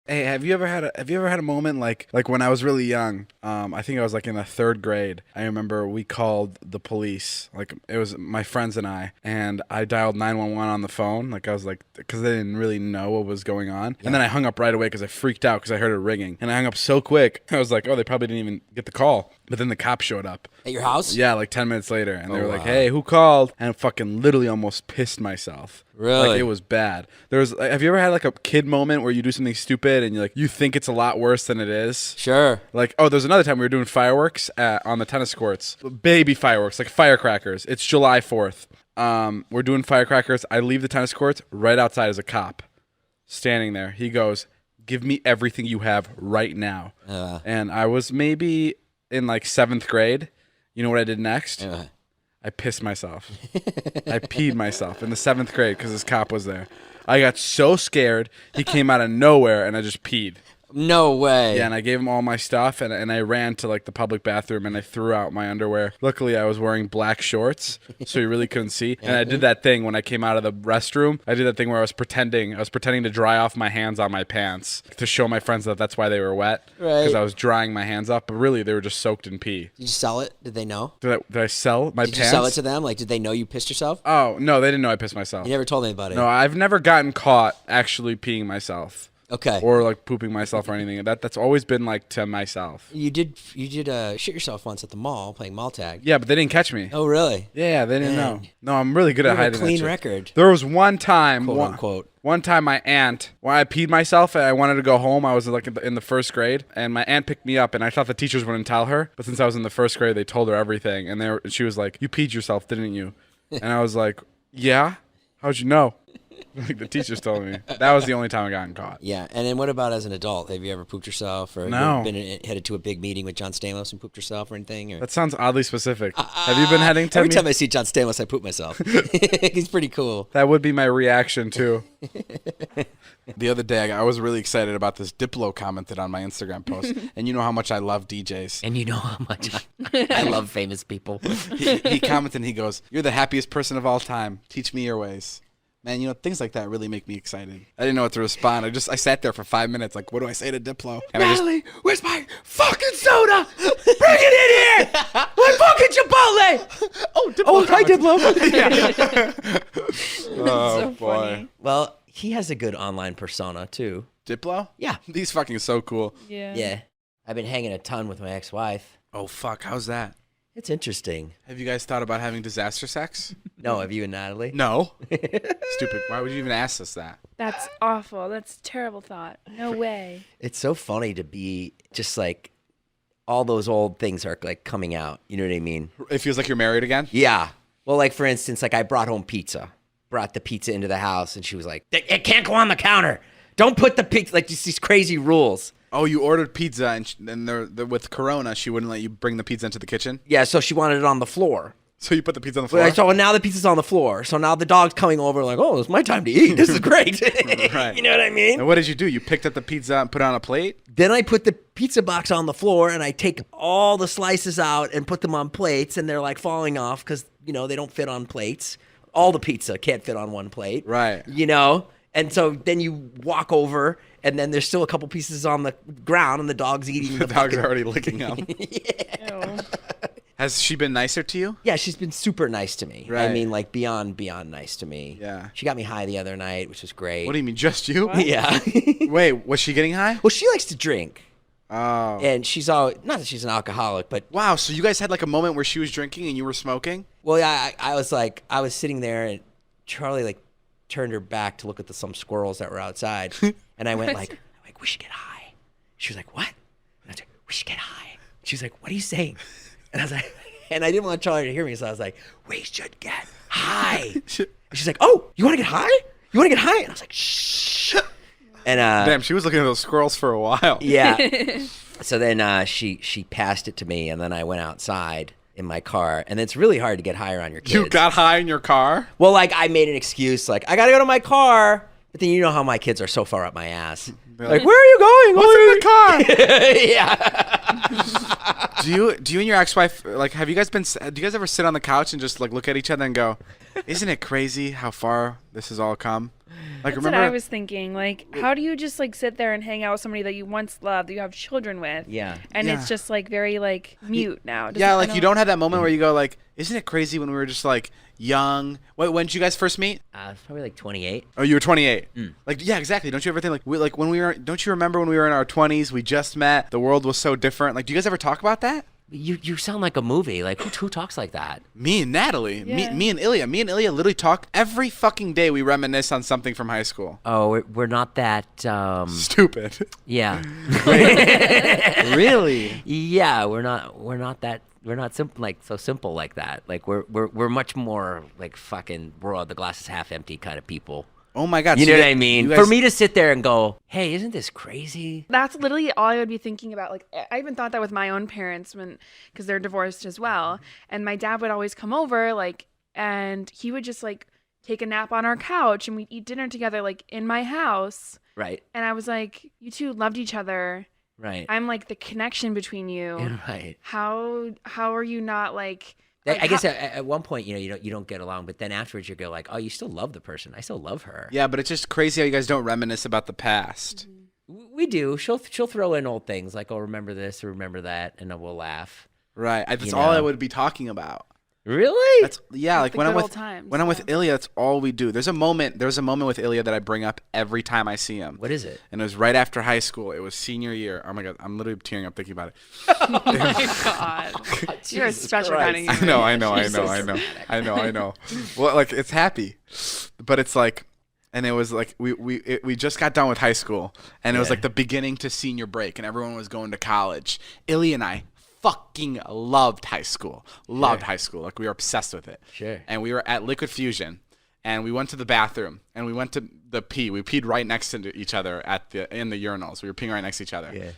Hey, have you ever had a moment like when I was really young? I think I was like in the 3rd grade. I remember we called the police. Like it was my friends and I dialed 911 on the phone. Like I was like, because they didn't really know what was going on. Yeah. And then I hung up right away because I freaked out because I heard it ringing. And I hung up so quick. I was like, oh, they probably didn't even get the call. But then the cops showed up. At your house? Yeah, like 10 minutes later. And they were like, wow. hey, who called? And I fucking literally almost pissed myself. Really? Like it was bad. Have you ever had like a kid moment where you do something stupid and you think it's a lot worse than it is? Sure. Like, oh, there's another time we were doing fireworks on the tennis courts. Baby fireworks, like firecrackers. It's July 4th. We're doing firecrackers. I leave the tennis courts. Right outside is a cop standing there. He goes, give me everything you have right now. And I was maybe in like 7th grade. You know what I did next? I pissed myself. I peed myself in the 7th grade because this cop was there. I got so scared. He came out of nowhere and I just peed. No way. Yeah, and I gave him all my stuff, and I ran to like the public bathroom, and I threw out my underwear. Luckily, I was wearing black shorts, so you really couldn't see. And I did that thing when I came out of the restroom. I did that thing where I was pretending to dry off my hands on my pants to show my friends that that's why they were wet, because Right. I was drying my hands up. But really, they were just soaked in pee. Did you sell it? Did they know? Did I sell my Did pants? you sell it to them? Like, did they know you pissed yourself? Oh no, they didn't know I pissed myself. You never told anybody. No, I've never gotten caught actually peeing myself. Okay. Or like pooping myself or anything. That's always been like to myself. You did shit yourself once at the mall playing mall tag. Yeah, but they didn't catch me. Oh, really? Yeah, they didn't know. Man. No, I'm really good You at have a hiding clean that shit. record. There was one time, Quote unquote. One time my aunt, when I peed myself and I wanted to go home, I was like in the 1st grade, and my aunt picked me up, and I thought the teachers wouldn't tell her, but since I was in the 1st grade, they told her everything, and she was like, "You peed yourself, didn't you?" And I was like, "Yeah." How'd you know? Like the teachers told me. That was the only time I got caught. Yeah, and then what about as an adult? Have you ever pooped yourself, or No. you been headed to a big meeting with John Stamos and pooped yourself, or anything? Or? That sounds oddly specific. Have you been heading to Every me? time I see John Stamos, I poop myself. He's pretty cool. That would be my reaction too. The other day, I was really excited about this. Diplo commented on my Instagram post, and you know how much I love DJs. And you know how much I love famous people. He commented and he goes, "You're the happiest person of all time. Teach me your ways." Man, things like that really make me excited. I didn't know what to respond. I sat there for 5 minutes, like, what do I say to Diplo? And Natalie, where's my fucking soda? Bring it in here! My fucking Chipotle! Oh, hi, Diplo. Oh, so boy. funny. Well, he has a good online persona, too. Diplo? Yeah. He's fucking so cool. Yeah. Yeah. I've been hanging a ton with my ex-wife. Oh, fuck. How's that? It's interesting. Have you guys thought about having disaster sex? No, have you and Natalie? No. Stupid. Why would you even ask us that? That's awful. That's a terrible thought. No way. It's so funny to be just like, all those old things are like coming out. You know what I mean? It feels like you're married again? Yeah. Well, like for instance, like I brought home pizza, brought the pizza into the house, and she was like, "It can't go on the counter. Don't put the pizza," like just these crazy rules. Oh, you ordered pizza, and with Corona, she wouldn't let you bring the pizza into the kitchen? Yeah, so she wanted it on the floor. So you put the pizza on the floor? So now the pizza's on the floor. So now the dog's coming over like, "Oh, it's my time to eat. This is great." Right. You know what I mean? And what did you do? You picked up the pizza and put it on a plate? Then I put the pizza box on the floor and I take all the slices out and put them on plates, and they're like falling off because, they don't fit on plates. All the pizza can't fit on one plate. Right. And so then you walk over and then there's still a couple pieces on the ground and the dog's eating The dog's already licking them. Ew. Has she been nicer to you? Yeah, she's been super nice to me. Right. I mean, like beyond nice to me. Yeah. She got me high the other night, which was great. What do you mean, just you? Yeah. Wait, was she getting high? Well, she likes to drink. Oh. And she's not that she's an alcoholic, but Wow, so you guys had like a moment where she was drinking and you were smoking? well, yeah, I was sitting there and Charlie like turned her back to look at some squirrels that were outside, and I went like, "We should get high." She was like, "What?" And I was like, "We should get high." She was like, "What are you saying?" And I was like, and I didn't want Charlie to hear me, so I was like, "We should get high." And she's like, "Oh, you want to get high? You want to get high?" And I was like, "Shh." And Damn, she was looking at those squirrels for a while. yeah. So then she passed it to me, and then I went outside in my car, and it's really hard to get high around your kids. You got high in your car? Well, like I made an excuse, like I gotta go to my car, but then you know how my kids are so far up my ass. Like, where are you going? What's in the car? Yeah. Do you and your ex-wife, like, do you guys ever sit on the couch and just like look at each other and go, "Isn't it crazy how far this has all come?" That's remember, what I was thinking. Like, how do you just like sit there and hang out with somebody that you once loved, that you have children with? Yeah. And Yeah. it's just like very like mute now. Yeah, like you don't have that moment where you go like, isn't it crazy when we were just like young? When did you guys first meet? Probably like 28. Oh, you were 28. Like, yeah, exactly. Don't you ever think like when we were? Don't you remember when we were in our 20s? We just met. The world was so different. Like, do you guys ever talk about that? You sound like a movie. Like who talks like that? Me and Natalie, Yeah. me and Ilya literally talk every fucking day. We reminisce on something from high school. Oh, we're not that. Stupid. Yeah. Really? Yeah, we're not that. We're not so simple like that. Like we're much more like fucking. We're all the glass is half empty kind of people. Oh my God. You so know what I mean? you guys- For me to sit there and go, hey, isn't this crazy? That's literally all I would be thinking about. Like, I even thought that with my own parents because they're divorced as well. And my dad would always come over, like, and he would just like take a nap on our couch and we'd eat dinner together, like in my house. Right. And I was like, you two loved each other. Right. I'm like the connection between you. Yeah, right. How are you not like? I guess at one point, you don't get along, but then afterwards you go like, oh, you still love the person. I still love her. Yeah, but it's just crazy how you guys don't reminisce about the past. We do. She'll throw in old things like, oh, remember this or remember that, and then we'll laugh. Right. That's You all I know. would be talking about. Really? That's like the when I'm good with old times, when I'm with yeah. Ilya, that's all we do. There's a moment with Ilya that I bring up every time I see him. What is it? And it was right after high school. It was senior year. Oh my God, I'm literally tearing up thinking about it. Oh my god, you're a Jesus special Christ. kind of human. I know. Well, like it's happy, but it's like, and it was like we just got done with high school, and it was Yeah. like the beginning to senior break, and everyone was going to college. Ilya and I fucking loved high school. High school. Like we were obsessed with it. Sure. And we were at Liquid Fusion, and we went to the bathroom, and we went to the pee. We peed right next to each other in the urinals. We were peeing right next to each other. Yeah.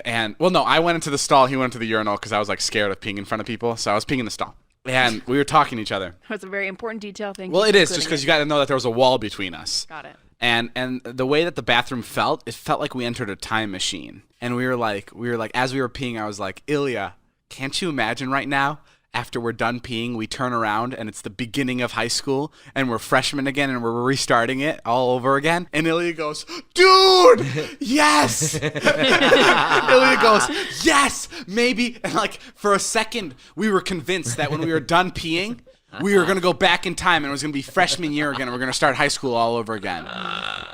And well, no, I went into the stall. He went into the urinal because I was like scared of peeing in front of people. So I was peeing in the stall, and we were talking to each other. That's a very important detail. Thank you. Well, it for is just including because it. you got to know that there was a wall between us. Got it. And the way that the bathroom felt, it felt like we entered a time machine. And we were like, as we were peeing, I was like, Ilya, can't you imagine right now? After we're done peeing, we turn around and it's the beginning of high school and we're freshmen again and we're restarting it all over again. And Ilya goes, dude, yes. Ilya goes, yes, maybe. And like for a second, we were convinced that when we were done peeing, we were going to go back in time and it was going to be freshman year again and we're going to start high school all over again.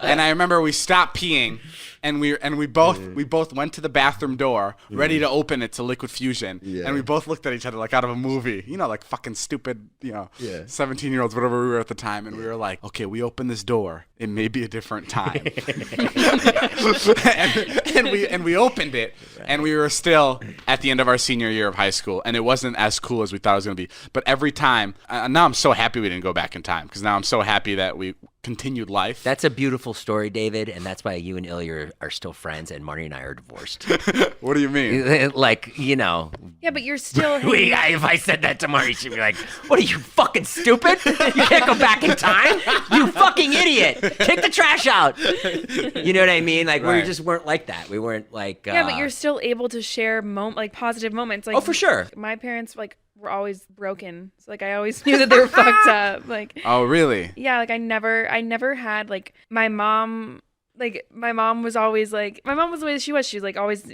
And I remember we stopped peeing and we both went to the bathroom door ready to open it to Liquid Fusion. Yeah. And we both looked at each other like out of a movie. You know, like fucking stupid, Yeah. 17-year-olds, whatever we were at the time. And we were like, okay, we open this door. It may be a different time. and we opened it and we were still at the end of our senior year of high school. And it wasn't as cool as we thought it was going to be. But every time, now I'm so happy we didn't go back in time because now I'm so happy that we continued life. That's a beautiful story, David, and that's why you and Ilya are still friends, and Marty and I are divorced. What do you mean? Like, you know. Yeah, but you're still. If I said that to Marty, she'd be like, what are you, fucking stupid? You can't go back in time? You fucking idiot. Take the trash out. You know what I mean? Like, we Right. just weren't like that. We weren't like. Yeah, but you're still able to share like positive moments. Like, Oh, for sure. My parents like were always broken, so like I always knew that they were fucked up. Like, Oh, really? yeah, like I never had like my mom. Like my mom was always like the way she was. She was like always.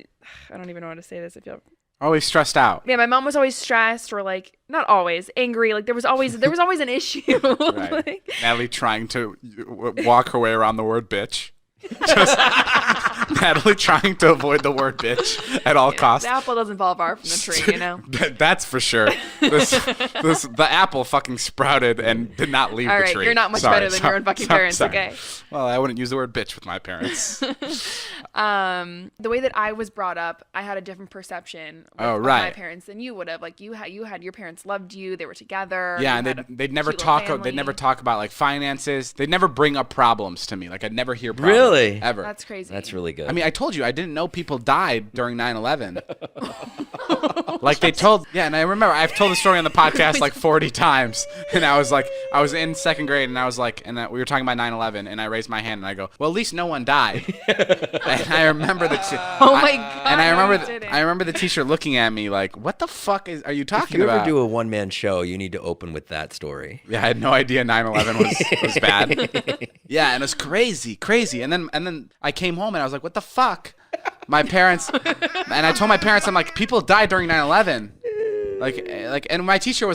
I don't even know how to say this. I feel. Always stressed out. Yeah, my mom was always stressed or like not always angry. Like there was always an issue. Right. Like, Natalie trying to walk her way around the word bitch. Just Natalie trying to avoid the word bitch at all costs. the apple doesn't fall far from the tree, you know. That's for sure. The apple fucking sprouted and did not leave All the right, tree. you're not much better than your own fucking parents, okay? Well, I wouldn't use the word bitch with my parents. The way that I was brought up, I had a different perception of my right. parents than you would have. Like you had your parents loved you, they were together. Yeah, you and had a they'd never cute little talk. family. They'd never talk about like finances. They'd never bring up problems to me. Like I'd never hear problems. Really? Ever. That's crazy. That's really good. I mean, I told you I didn't know people died during 9/11. Like they told, yeah, and I remember I've told the story on the podcast like 40 times. And I was in second grade, and I was like, we were talking about 9/11, and I raised my hand and I go, well, at least no one died. I remember the. Oh my God. And I no, remember, you didn't. I remember the teacher looking at me like, "What the fuck are you If talking you about?" ever do a one-man show, you need to open with that story. Yeah, I had no idea 9/11 was bad. Yeah, and it was crazy. And then I came home and I was like, "What the fuck?" My parents, and I told my parents, I'm like, "People died during 9/11." Like, and my teacher was like,